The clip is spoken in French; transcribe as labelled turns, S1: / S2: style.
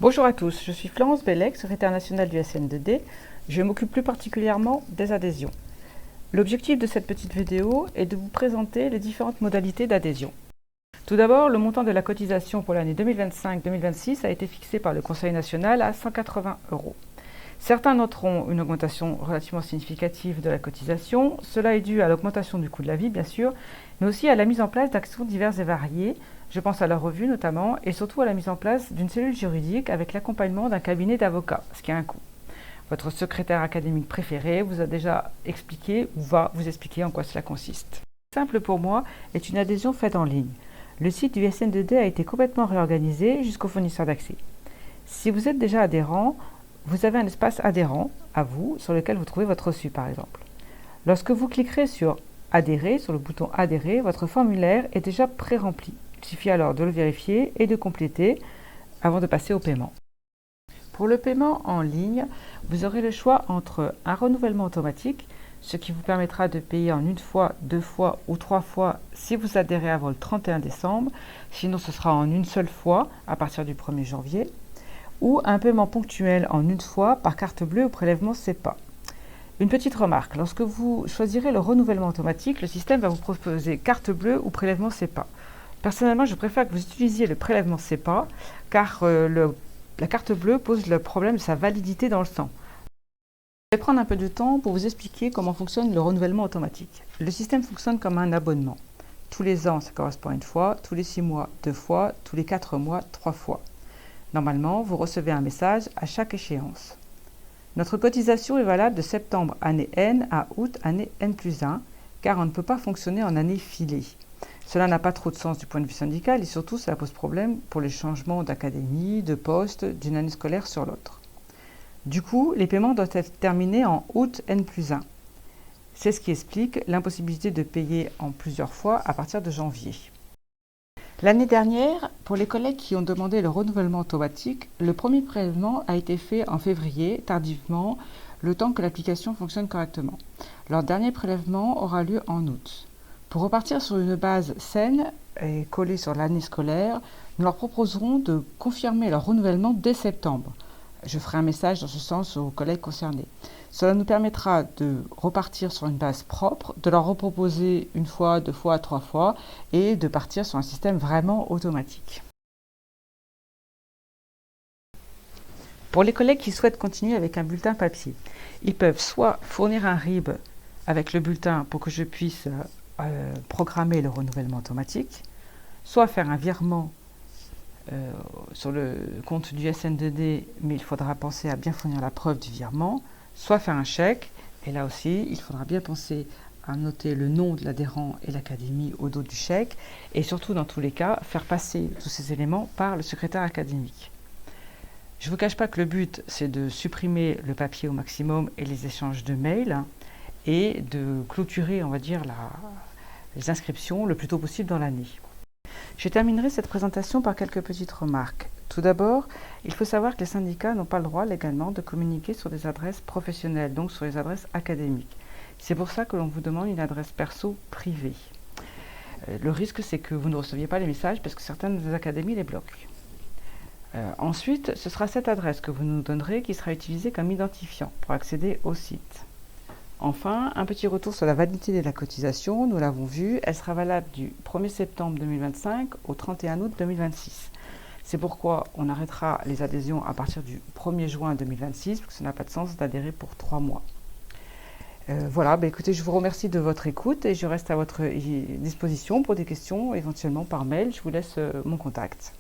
S1: Bonjour à tous, je suis Florence Bellec, secrétaire nationale du SN2D. Je m'occupe plus particulièrement des adhésions. L'objectif de cette petite vidéo est de vous présenter les différentes modalités d'adhésion. Tout d'abord, le montant de la cotisation pour l'année 2025-2026 a été fixé par le Conseil national à 180 €. Certains noteront une augmentation relativement significative de la cotisation. Cela est dû à l'augmentation du coût de la vie, bien sûr, mais aussi à la mise en place d'actions diverses et variées. Je pense à la revue notamment, et surtout à la mise en place d'une cellule juridique avec l'accompagnement d'un cabinet d'avocats, ce qui a un coût. Votre secrétaire académique préféré vous a déjà expliqué ou va vous expliquer en quoi cela consiste. Simple pour moi est une adhésion faite en ligne. Le site du SN2D a été complètement réorganisé jusqu'au fournisseur d'accès. Si vous êtes déjà adhérent, vous avez un espace adhérent à vous sur lequel vous trouvez votre reçu par exemple. Lorsque vous cliquerez sur adhérer, sur le bouton adhérer, votre formulaire est déjà pré-rempli. Il suffit alors de le vérifier et de compléter avant de passer au paiement. Pour le paiement en ligne, vous aurez le choix entre un renouvellement automatique, ce qui vous permettra de payer en une fois, deux fois ou trois fois si vous adhérez avant le 31 décembre, sinon ce sera en une seule fois à partir du 1er janvier, ou un paiement ponctuel en une fois par carte bleue ou prélèvement SEPA. Une petite remarque, lorsque vous choisirez le renouvellement automatique, le système va vous proposer carte bleue ou prélèvement SEPA. Personnellement, je préfère que vous utilisiez le prélèvement SEPA car la carte bleue pose le problème de sa validité dans le temps. Je vais prendre un peu de temps pour vous expliquer comment fonctionne le renouvellement automatique. Le système fonctionne comme un abonnement. Tous les ans, ça correspond à une fois, tous les 6 mois, 2 fois, tous les 4 mois, 3 fois. Normalement, vous recevez un message à chaque échéance. Notre cotisation est valable de septembre année N à août année N+1, car on ne peut pas fonctionner en année filée. Cela n'a pas trop de sens du point de vue syndical et surtout cela pose problème pour les changements d'académie, de poste, d'une année scolaire sur l'autre. Du coup, les paiements doivent être terminés en août N+1. C'est ce qui explique l'impossibilité de payer en plusieurs fois à partir de janvier. L'année dernière, pour les collègues qui ont demandé le renouvellement automatique, le premier prélèvement a été fait en février, tardivement, le temps que l'application fonctionne correctement. Leur dernier prélèvement aura lieu en août. Pour repartir sur une base saine et collée sur l'année scolaire, nous leur proposerons de confirmer leur renouvellement dès septembre. Je ferai un message dans ce sens aux collègues concernés. Cela nous permettra de repartir sur une base propre, de leur reproposer une fois, deux fois, trois fois et de partir sur un système vraiment automatique. Pour les collègues qui souhaitent continuer avec un bulletin papier, ils peuvent soit fournir un RIB avec le bulletin pour que je puisse programmer le renouvellement automatique, soit faire un virement sur le compte du SN2D, mais il faudra penser à bien fournir la preuve du virement, soit faire un chèque, et là aussi, il faudra bien penser à noter le nom de l'adhérent et l'académie au dos du chèque, et surtout, dans tous les cas, faire passer tous ces éléments par le secrétaire académique. Je ne vous cache pas que le but, c'est de supprimer le papier au maximum et les échanges de mails, et de clôturer, on va dire, les inscriptions le plus tôt possible dans l'année. Je terminerai cette présentation par quelques petites remarques. Tout d'abord, il faut savoir que les syndicats n'ont pas le droit légalement de communiquer sur des adresses professionnelles, donc sur les adresses académiques. C'est pour ça que l'on vous demande une adresse perso privée. Le risque, c'est que vous ne receviez pas les messages parce que certaines académies les bloquent. Ensuite, ce sera cette adresse que vous nous donnerez qui sera utilisée comme identifiant pour accéder au site. Enfin, un petit retour sur la validité de la cotisation, nous l'avons vu, elle sera valable du 1er septembre 2025 au 31 août 2026. C'est pourquoi on arrêtera les adhésions à partir du 1er juin 2026, parce que ça n'a pas de sens d'adhérer pour 3 mois. Voilà, écoutez, je vous remercie de votre écoute et je reste à votre disposition pour des questions, éventuellement par mail. Je vous laisse mon contact.